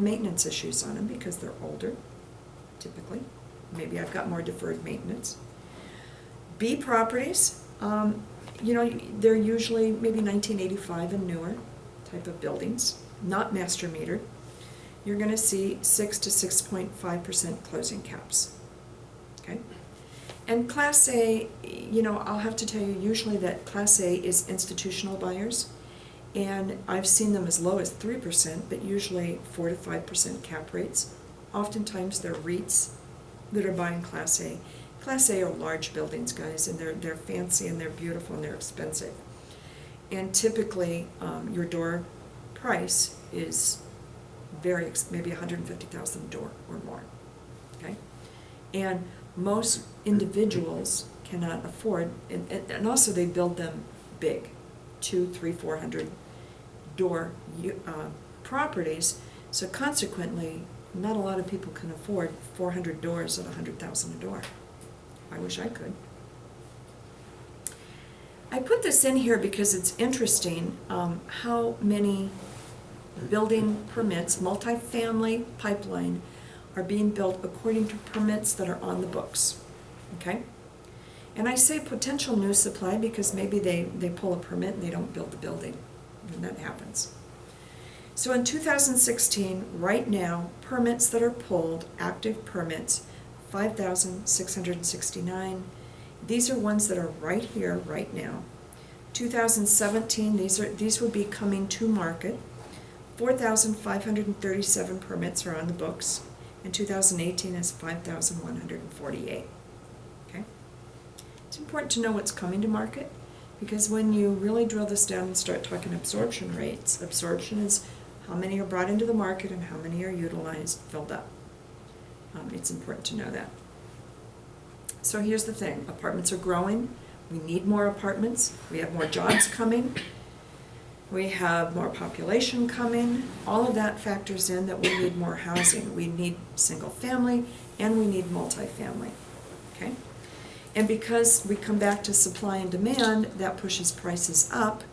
maintenance issues on them because they're older, typically. Maybe I've got more deferred maintenance. B properties, you know, they're usually maybe 1985 and newer type of buildings, not master metered. You're going to see 6 to 6.5% closing caps. Okay? And Class A, you know, I'll have to tell you usually that Class A is institutional buyers, and I've seen them as low as 3%, but usually 4 to 5% cap rates. Oftentimes they're REITs that are buying Class A. Class A are large buildings, guys, and they're fancy and they're beautiful and they're expensive. And typically your door price is maybe $150,000 a door or more. Okay, and most individuals cannot afford, and also they build them big, 200, 300, 400 door properties. So consequently, not a lot of people can afford 400 doors at $100,000 a door. I wish I could. I put this in here because it's interesting how many building permits, multifamily pipeline, are being built according to permits that are on the books. Okay? And I say potential new supply because maybe they pull a permit and they don't build the building. And that happens. So in 2016, right now, permits that are pulled, active permits, 5,669. These are ones that are right here, right now. 2017, these would be coming to market. 4,537 permits are on the books, and 2018 is 5,148. Okay? It's important to know what's coming to market, because when you really drill this down and start talking absorption rates, absorption is how many are brought into the market and how many are utilized, filled up. It's important to know that. So here's the thing, apartments are growing, we need more apartments, we have more jobs coming, we have more population coming, all of that factors in that we need more housing. We need single family and we need multifamily, okay? And because we come back to supply and demand, that pushes prices up,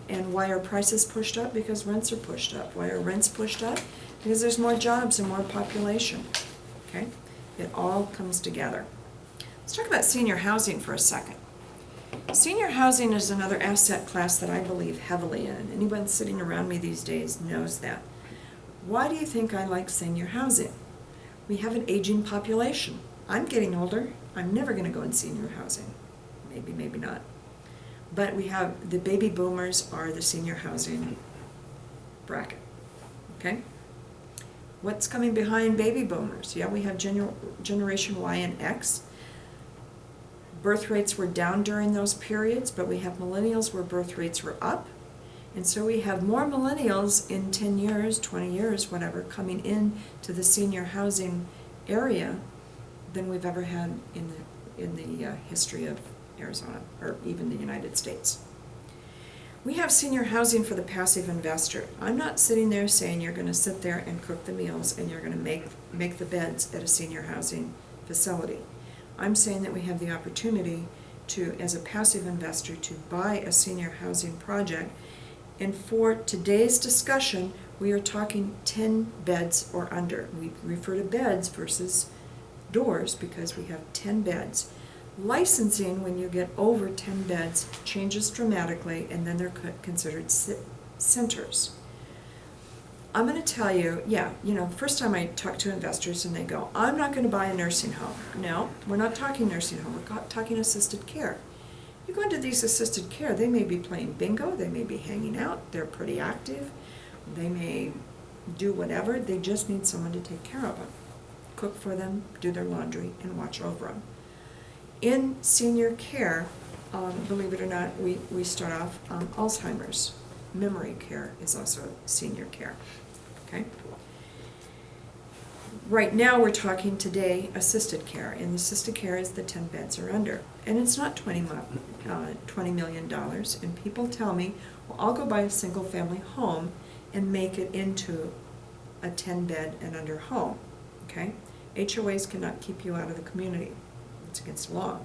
and why are prices pushed up? Because rents are pushed up. Why are rents pushed up? Because there's more jobs and more population, okay? It all comes together. Let's talk about senior housing for a second. Senior housing is another asset class that I believe heavily in. Anyone sitting around me these days knows that. Why do you think I like senior housing? We have an aging population. I'm getting older. I'm never going to go in senior housing. Maybe, maybe not. But we have the baby boomers are the senior housing bracket. Okay? What's coming behind baby boomers? Yeah, we have Generation Y and X. Birth rates were down during those periods, but we have millennials where birth rates were up. And so we have more millennials in 10 years, 20 years, whatever, coming in to the senior housing area than we've ever had in the history of Arizona, or even the United States. We have senior housing for the passive investor. I'm not sitting there saying you're going to sit there and cook the meals and you're going to make the beds at a senior housing facility. I'm saying that we have the opportunity to, as a passive investor, to buy a senior housing project. And for today's discussion, we are talking 10 beds or under. We refer to beds versus doors because we have 10 beds. Licensing, when you get over 10 beds, changes dramatically, and then they're considered centers. I'm going to tell you, first time I talk to investors and they go, I'm not going to buy a nursing home. No, we're not talking nursing home, we're talking assisted care. You go into these assisted care, they may be playing bingo, they may be hanging out, they're pretty active, they may do whatever, they just need someone to take care of them. Cook for them, do their laundry, and watch over them. In senior care, believe it or not, we start off Alzheimer's. Memory care is also senior care. Okay. Right now we're talking today assisted care, and assisted care is the 10 beds or under, and it's not $20 million. And people tell me, well, I'll go buy a single family home and make it into a 10 bed and under home. Okay. HOAs cannot keep you out of the community. It's against the law.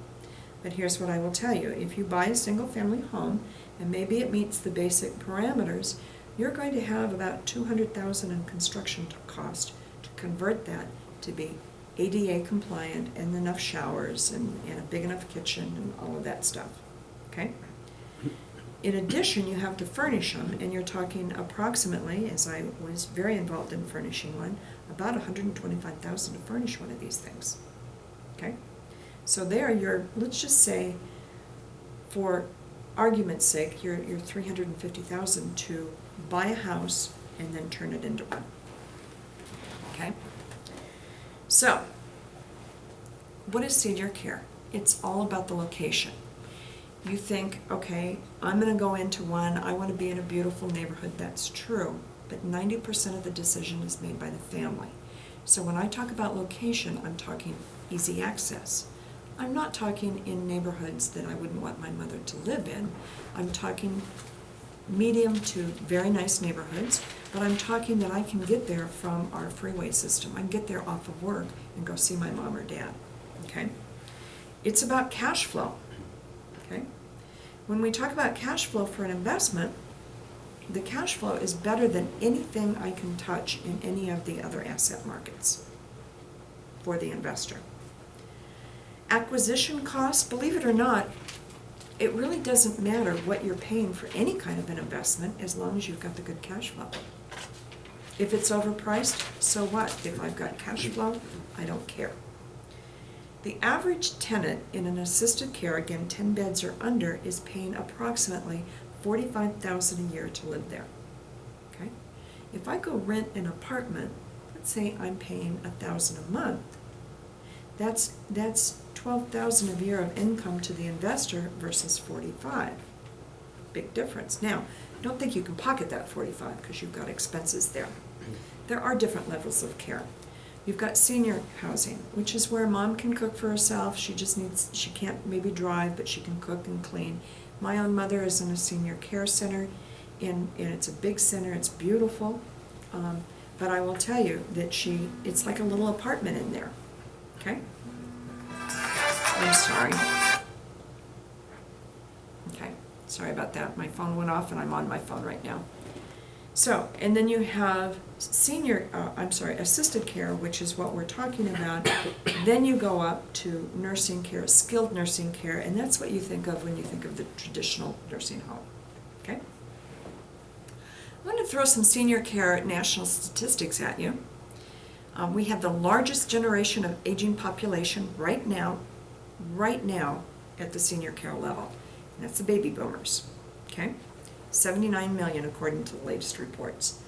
But here's what I will tell you. If you buy a single family home, and maybe it meets the basic parameters, you're going to have about $200,000 in construction cost to convert that to be ADA compliant and enough showers and a big enough kitchen and all of that stuff, okay? In addition, you have to furnish them, and you're talking approximately, as I was very involved in furnishing one, about $125,000 to furnish one of these things, okay? So there you're, let's just say, for argument's sake, you're $350,000 to buy a house and then turn it into one, okay? So, what is senior care? It's all about the location. You think, okay, I'm going to go into one, I want to be in a beautiful neighborhood. That's true, but 90% of the decision is made by the family. So when I talk about location, I'm talking easy access. I'm not talking in neighborhoods that I wouldn't want my mother to live in. I'm talking medium to very nice neighborhoods, but I'm talking that I can get there from our freeway system. I can get there off of work and go see my mom or dad, okay? It's about cash flow. Okay? When we talk about cash flow for an investment, the cash flow is better than anything I can touch in any of the other asset markets for the investor. Acquisition costs, believe it or not, it really doesn't matter what you're paying for any kind of an investment as long as you've got the good cash flow. If it's overpriced, so what? If I've got cash flow, I don't care. The average tenant in an assisted care, again 10 beds or under, is paying approximately $45,000 a year to live there. Okay? If I go rent an apartment, let's say I'm paying $1,000 a month, that's $12,000 a year of income to the investor versus $45,000. Big difference. Now, don't think you can pocket that $45,000 because you've got expenses there. There are different levels of care. You've got senior housing, which is where mom can cook for herself. She can't maybe drive, but she can cook and clean. My own mother is in a senior care center, and it's a big center. It's beautiful, but I will tell you that it's like a little apartment in there. Okay? I'm sorry. Okay, sorry about that. My phone went off, and I'm on my phone right now. So, and then you have assisted care, which is what we're talking about. Then you go up to nursing care, skilled nursing care, and that's what you think of when you think of the traditional nursing home. Okay? I'm going to throw some senior care national statistics at you. We have the largest generation of aging population right now at the senior care level, and that's the baby boomers. Okay? 79 million according to the latest reports.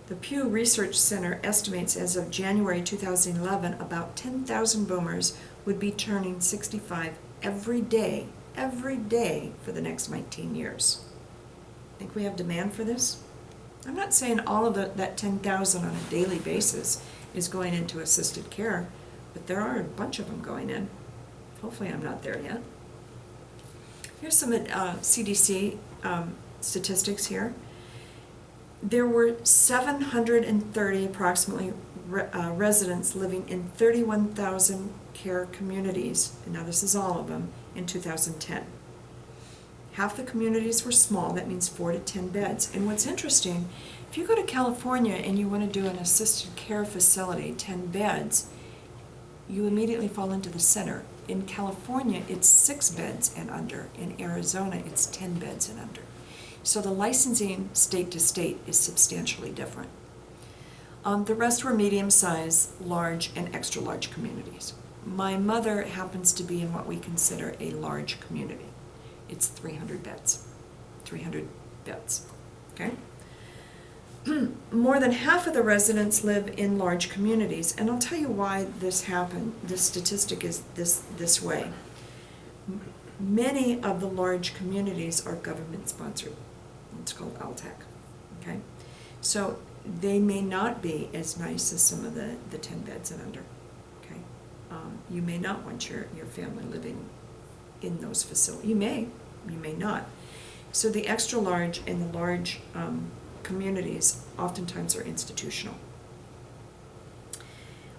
The Pew Research Center estimates as of January 2011 about 10,000 boomers would be turning 65 every day for the next 19 years. Think we have demand for this? I'm not saying all of that 10,000 on a daily basis is going into assisted care, but there are a bunch of them going in. Hopefully I'm not there yet. Here's some CDC statistics here. There were 730 approximately residents living in 31,000 care communities, and now this is all of them, in 2010. Half the communities were small, that means 4 to 10 beds. And what's interesting, if you go to California and you want to do an assisted care facility, 10 beds, you immediately fall into the center. In California, it's 6 beds and under. In Arizona, it's 10 beds and under. So the licensing state to state is substantially different. The rest were medium-sized, large, and extra-large communities. My mother happens to be in what we consider a large community. It's 300 beds. 300 beds, okay? More than half of the residents live in large communities, and I'll tell you why this happened. This statistic is this way. Many of the large communities are government-sponsored. It's called LTAC, okay? So they may not be as nice as some of the 10 beds and under, okay? You may not want your family living in those facilities. You may not. So the extra large and the large communities oftentimes are institutional.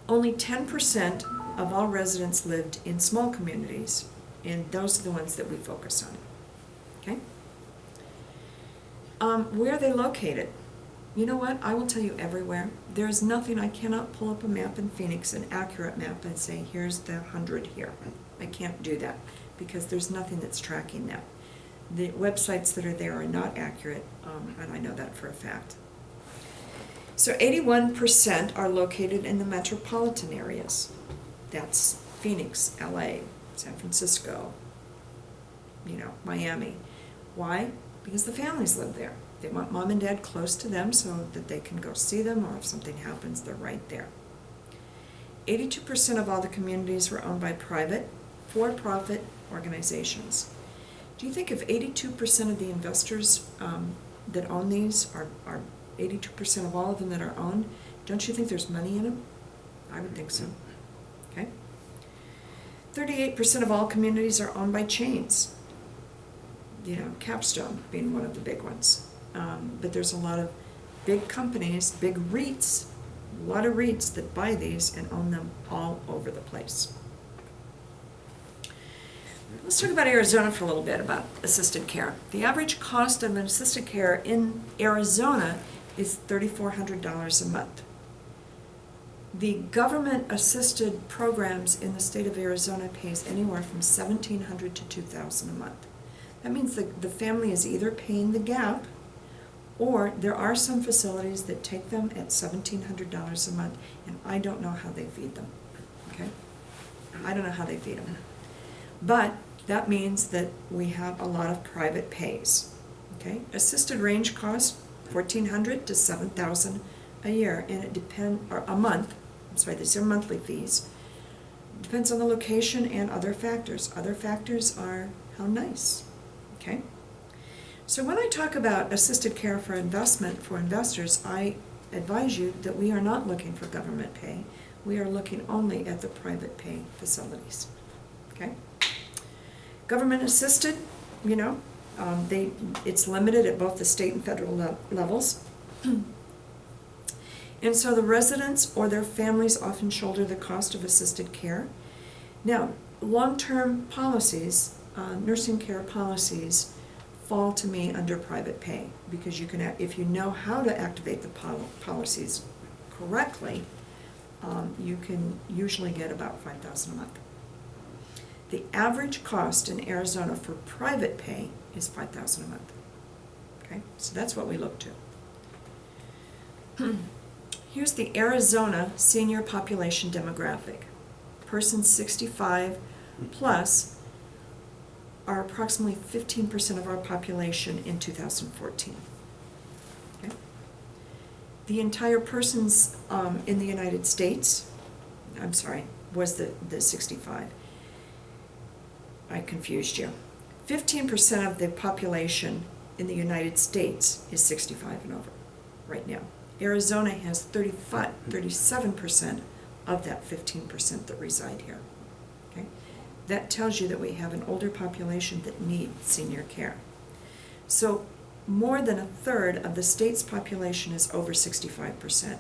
Only 10% of all residents lived in small communities, and those are the ones that we focus on, okay? Where are they located? You know what? I will tell you everywhere. There's nothing, I cannot pull up a map in Phoenix, an accurate map, and say, here's the 100 here. I can't do that because there's nothing that's tracking that. The websites that are there are not accurate, and I know that for a fact. So 81% are located in the metropolitan areas. That's Phoenix, LA, San Francisco, Miami. Why? Because the families live there. They want mom and dad close to them so that they can go see them, or if something happens, they're right there. 82% of all the communities were owned by private, for-profit organizations. Do you think if 82% of the investors that own these are 82% of all of them that are owned, don't you think there's money in them? I would think so. Okay. 38% of all communities are owned by chains. Capstone being one of the big ones. But there's a lot of big companies, big REITs, a lot of REITs that buy these and own them all over the place. Let's talk about Arizona for a little bit, about assisted care. The average cost of an assisted care in Arizona is $3,400 a month. The government-assisted programs in the state of Arizona pays anywhere from $1,700 to $2,000 a month. That means the family is either paying the gap, or there are some facilities that take them at $1,700 a month, and I don't know how they feed them. Okay? I don't know how they feed them. But that means that we have a lot of private pays. Okay? Assisted range costs $1,400 to $7,000 a year, and it depends, or a month. I'm sorry, these are monthly fees. Depends on the location and other factors. Other factors are how nice. Okay? So when I talk about assisted care for investment for investors, I advise you that we are not looking for government pay. We are looking only at the private pay facilities. Okay? Government assisted, it's limited at both the state and federal levels. And so the residents or their families often shoulder the cost of assisted care. Now, long-term policies, nursing care policies, fall to me under private pay, because you can, if you know how to activate the policies correctly, you can usually get about $5,000 a month. The average cost in Arizona for private pay is $5,000 a month. Okay, so that's what we look to. Here's the Arizona senior population demographic. Persons 65 plus are approximately 15% of our population in 2014. Okay? The entire persons in the United States, was the 65. I confused you. 15% of the population in the United States is 65 and over right now. Arizona has 37% of that 15% that reside here. Okay? That tells you that we have an older population that need senior care. So more than a third of the state's population is over 65%.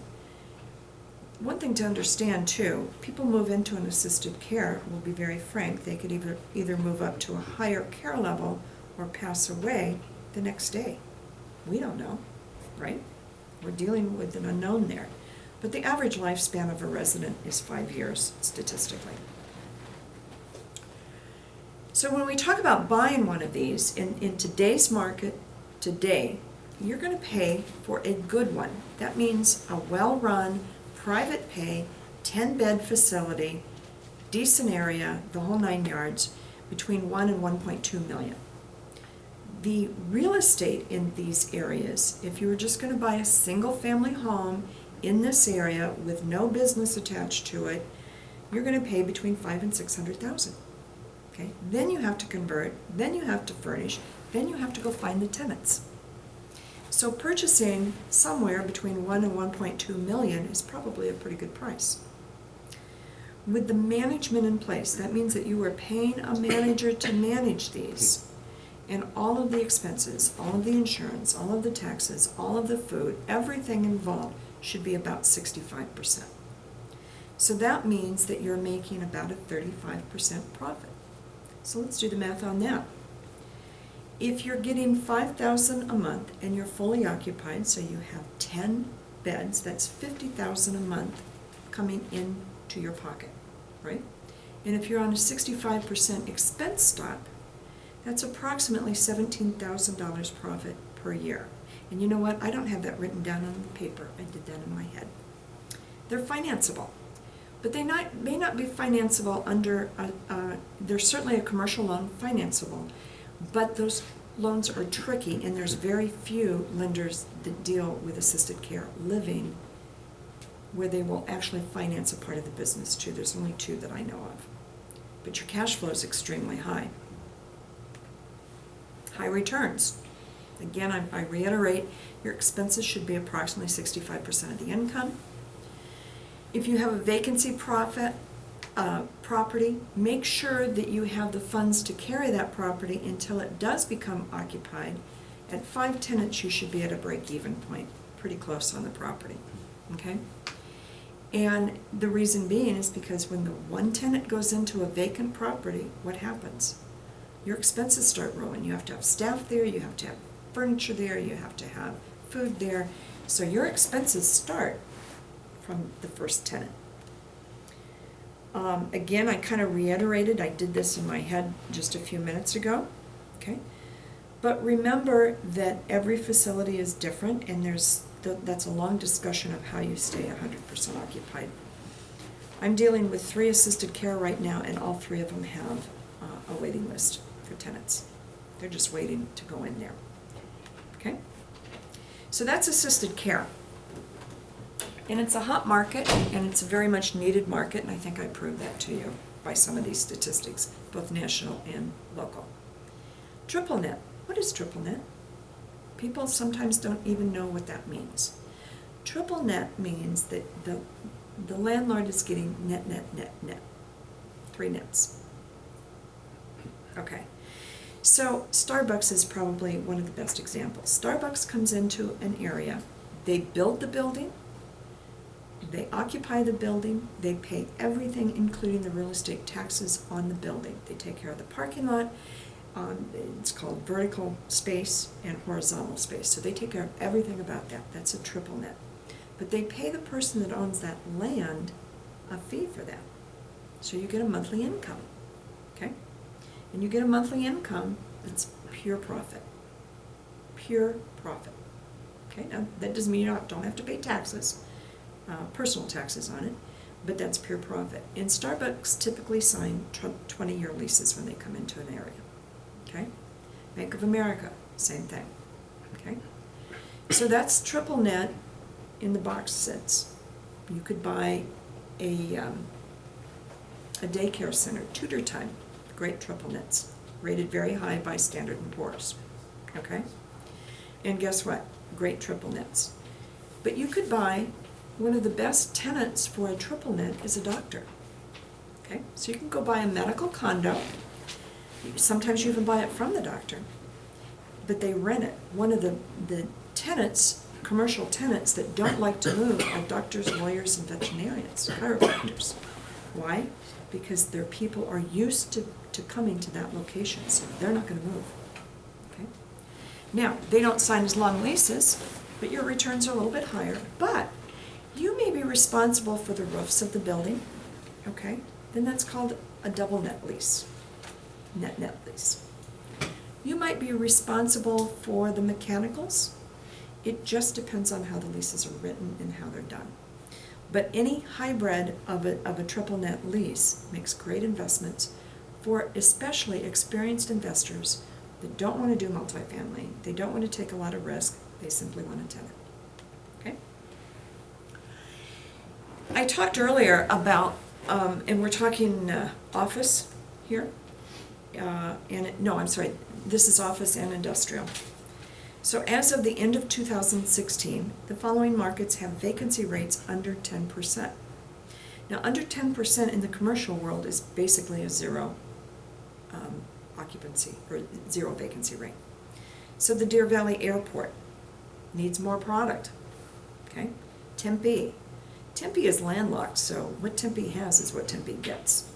One thing to understand too, people move into an assisted care, we'll be very frank, they could either move up to a higher care level or pass away the next day. We don't know, right? We're dealing with an unknown there. But the average lifespan of a resident is 5 years, statistically. So when we talk about buying one of these, in today's market, today, you're going to pay for a good one. That means a well-run, private pay, 10-bed facility, decent area, the whole 9 yards, between $1 and $1.2 million. The real estate in these areas, if you were just going to buy a single-family home in this area with no business attached to it, you're going to pay between $500,000 and $600,000. Okay? Then you have to convert, then you have to furnish, then you have to go find the tenants. So purchasing somewhere between $1 and $1.2 million is probably a pretty good price. With the management in place, that means that you are paying a manager to manage these, and all of the expenses, all of the insurance, all of the taxes, all of the food, everything involved should be about 65%. So that means that you're making about a 35% profit. So let's do the math on that. If you're getting $5,000 a month and you're fully occupied, so you have 10 beds, that's $50,000 a month coming into your pocket, right? And if you're on a 65% expense stop, that's approximately $17,000 profit per year. And you know what? I don't have that written down on the paper. I did that in my head. They're financeable, but they may not be financeable under, there's certainly a commercial loan financeable, but those loans are tricky, and there's very few lenders that deal with assisted care living where they will actually finance a part of the business too. There's only 2 that I know of. But your cash flow is extremely high. High returns. Again, I reiterate, your expenses should be approximately 65% of the income. If you have a vacancy property, make sure that you have the funds to carry that property until it does become occupied. At 5 tenants, you should be at a break-even point, pretty close on the property, okay? And the reason being is because when the 1 tenant goes into a vacant property, what happens? Your expenses start rolling. You have to have staff there, you have to have furniture there, you have to have food there. So your expenses start from the first tenant. Again, I kind of reiterated, I did this in my head just a few minutes ago, okay? But remember that every facility is different, and that's a long discussion of how you stay 100% occupied. I'm dealing with 3 assisted care right now, and all 3 of them have a waiting list for tenants. They're just waiting to go in there, okay? So that's assisted care. And it's a hot market, and it's a very much needed market, and I think I proved that to you by some of these statistics, both national and local. Triple net. What is triple net? People sometimes don't even know what that means. Triple net means that the landlord is getting net, net, net, net. 3 nets. Okay. So Starbucks is probably one of the best examples. Starbucks comes into an area, they build the building, they occupy the building, they pay everything including the real estate taxes on the building. They take care of the parking lot, it's called vertical space and horizontal space. So they take care of everything about that. That's a triple net. But they pay the person that owns that land a fee for that. So you get a monthly income, okay? And you get a monthly income that's pure profit. Pure profit, okay? Now, that doesn't mean you don't have to pay taxes. Personal taxes on it, but that's pure profit. And Starbucks typically sign 20-year leases when they come into an area, okay? Bank of America, same thing, okay? So that's triple net in the box sense. You could buy a daycare center, tutor time, great triple nets, rated very high by Standard & Poor's, okay? And guess what? Great triple nets. But you could buy one of the best tenants for a triple net is a doctor. Okay, so you can go buy a medical condo. Sometimes you even buy it from the doctor, but they rent it. One of the tenants, commercial tenants that don't like to move are doctors, lawyers, and veterinarians, chiropractors. Why? Because their people are used to coming to that location, so they're not going to move. Okay. Now, they don't sign as long leases, but your returns are a little bit higher. But you may be responsible for the roofs of the building, okay? Then that's called a double net lease, net lease. You might be responsible for the mechanicals. It just depends on how the leases are written and how they're done. But any hybrid of a triple net lease makes great investments for especially experienced investors that don't want to do multifamily. They don't want to take a lot of risk. They simply want a tenant. Okay? I talked earlier about, and we're talking office here, this is office and industrial. So as of the end of 2016, the following markets have vacancy rates under 10%. Now, under 10% in the commercial world is basically a zero occupancy, or zero vacancy rate. So the Deer Valley Airport needs more product, okay? Tempe is landlocked, so what Tempe has is what Tempe gets.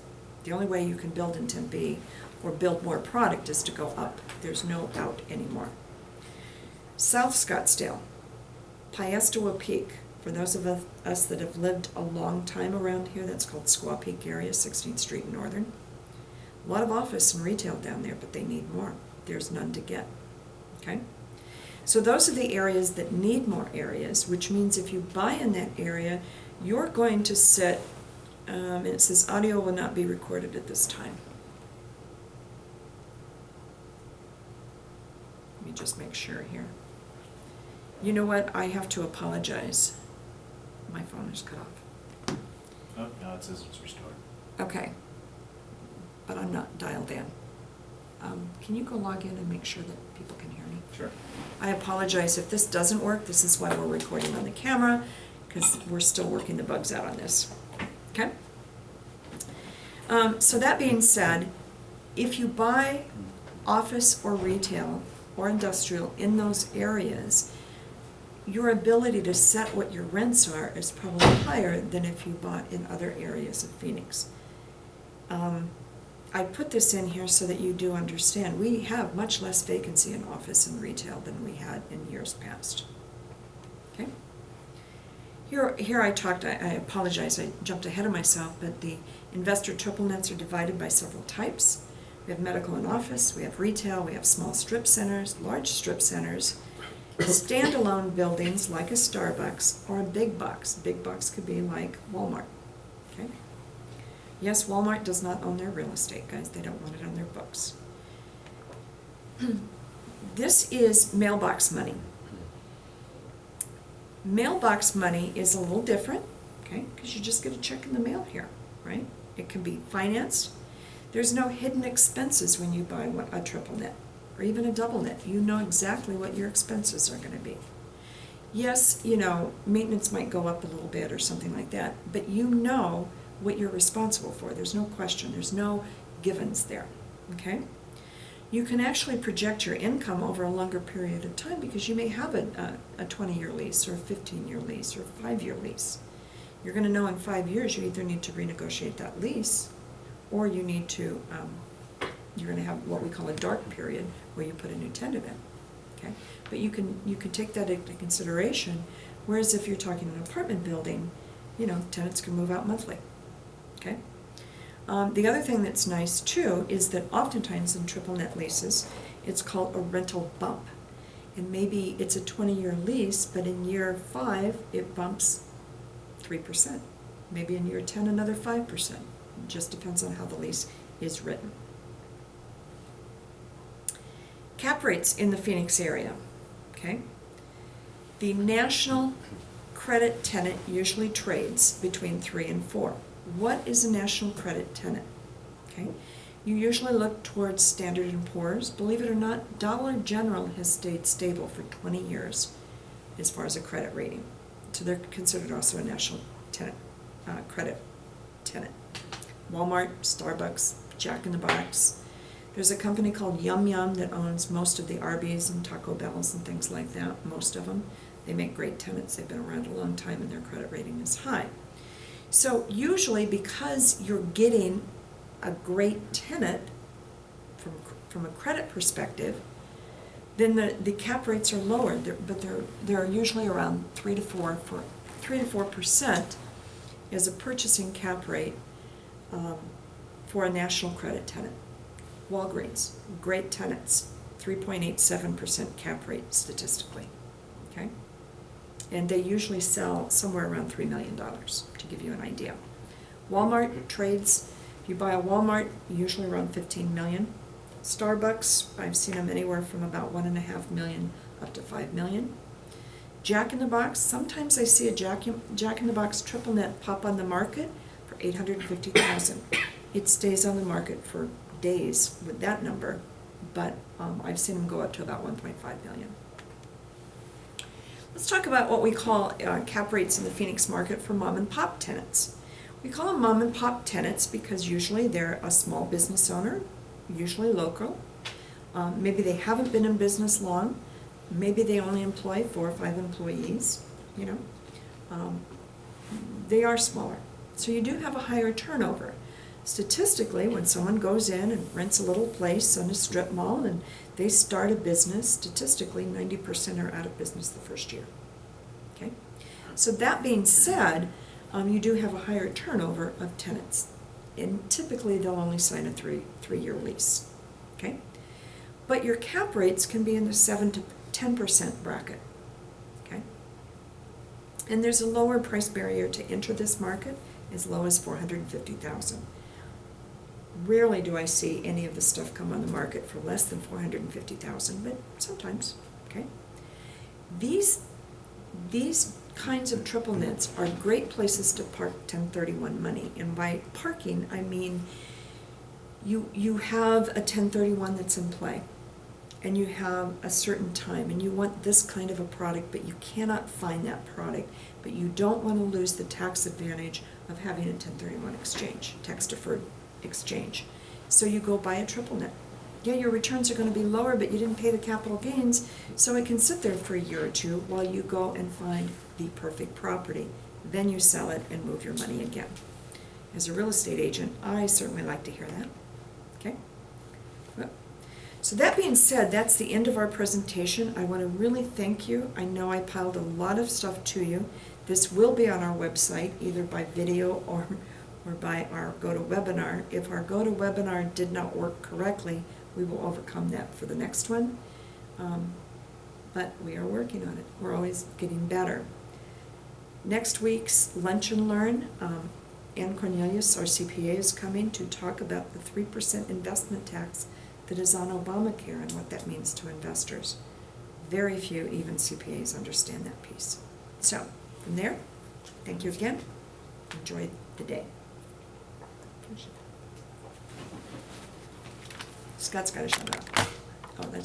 The only way you can build in Tempe or build more product is to go up. There's no out anymore. South Scottsdale, Piestewa Peak. For those of us that have lived a long time around here, that's called Squaw Peak area, 16th Street and Northern. A lot of office and retail down there, but they need more. There's none to get. Okay? So those are the areas that need more areas, which means if you buy in that area, you're going to sit, and it says audio will not be recorded at this time. Let me just make sure here. You know what? I have to apologize. My phone is cut off. Oh, no, it says it's restored. Okay. But I'm not dialed in. Can you go log in and make sure that people can hear me? Sure. I apologize if this doesn't work. This is why we're recording on the camera, because we're still working the bugs out on this. Okay? So that being said, if you buy office or retail or industrial in those areas, your ability to set what your rents are is probably higher than if you bought in other areas of Phoenix. I put this in here so that you do understand. We have much less vacancy in office and retail than we had in years past. Okay? Here I talked, I apologize, I jumped ahead of myself, but the investor triple nets are divided by several types. We have medical and office, we have retail, we have small strip centers, large strip centers, standalone buildings like a Starbucks or a big box. Big box could be like Walmart. Okay? Yes, Walmart does not own their real estate, guys. They don't want it on their books. This is mailbox money. Mailbox money is a little different, okay, because you just get a check in the mail here, right? It can be financed. There's no hidden expenses when you buy a triple net or even a double net. You know exactly what your expenses are going to be. Yes, you know, maintenance might go up a little bit or something like that, but you know what you're responsible for. There's no question. There's no givens there, okay? You can actually project your income over a longer period of time because you may have a 20-year lease or a 15-year lease or a 5-year lease. You're going to know in 5 years you either need to renegotiate that lease or you need to, you're going to have what we call a dark period where you put a new tenant in, okay? But you can take that into consideration, whereas if you're talking an apartment building, you know, tenants can move out monthly, okay? The other thing that's nice too is that oftentimes in triple net leases, it's called a rental bump. And maybe it's a 20-year lease, but in year 5, it bumps 3%. Maybe in year 10, another 5%. It just depends on how the lease is written. Cap rates in the Phoenix area, okay? The national credit tenant usually trades between 3 and 4. What is a national credit tenant? Okay, you usually look towards Standard & Poor's. Believe it or not, Dollar General has stayed stable for 20 years as far as a credit rating. So they're considered also a national tenant, credit tenant. Walmart, Starbucks, Jack in the Box. There's a company called Yum Yum that owns most of the Arby's and Taco Bells and things like that, most of them. They make great tenants. They've been around a long time and their credit rating is high. So usually because you're getting a great tenant from a credit perspective, then the cap rates are lower, but they're usually around 3 to 4% is a purchasing cap rate for a national credit tenant. Walgreens, great tenants, 3.87% cap rate statistically, okay? And they usually sell somewhere around $3 million, to give you an idea. Walmart trades, if you buy a Walmart, usually around $15 million. Starbucks, I've seen them anywhere from about $1.5 million up to $5 million. Jack in the Box, sometimes I see a Jack in the Box triple net pop on the market for $850,000. It stays on the market for days with that number, but I've seen them go up to about $1.5 million. Let's talk about what we call cap rates in the Phoenix market for mom and pop tenants. We call them mom and pop tenants because usually they're a small business owner, usually local. Maybe they haven't been in business long. Maybe they only employ 4 or 5 employees, you know. They are smaller. So you do have a higher turnover. Statistically, when someone goes in and rents a little place on a strip mall and they start a business, statistically 90% are out of business the first year. Okay? So that being said, you do have a higher turnover of tenants. And typically they'll only sign a three-year lease. Okay? But your cap rates can be in the 7 to 10% bracket. Okay? And there's a lower price barrier to enter this market, as low as $450,000. Rarely do I see any of the stuff come on the market for less than $450,000, but sometimes, okay? These kinds of triple nets are great places to park 1031 money, and by parking, I mean you have a 1031 that's in play, and you have a certain time, and you want this kind of a product, but you cannot find that product, but you don't want to lose the tax advantage of having a 1031 exchange, tax-deferred exchange. So you go buy a triple net. Yeah, your returns are going to be lower, but you didn't pay the capital gains, so it can sit there for a year or two while you go and find the perfect property. Then you sell it and move your money again. As a real estate agent, I certainly like to hear that. Okay? Well, so that being said, that's the end of our presentation. I want to really thank you. I know I piled a lot of stuff to you. This will be on our website, either by video or by our GoToWebinar. If our GoToWebinar did not work correctly, we will overcome that for the next one. But we are working on it. We're always getting better. Next week's Lunch and Learn, Ann Cornelius, our CPA, is coming to talk about the 3% investment tax that is on Obamacare and what that means to investors. Very few, even CPAs, understand that piece. So, from there, thank you again. Enjoy the day. Scott's got to shut up. Oh, that's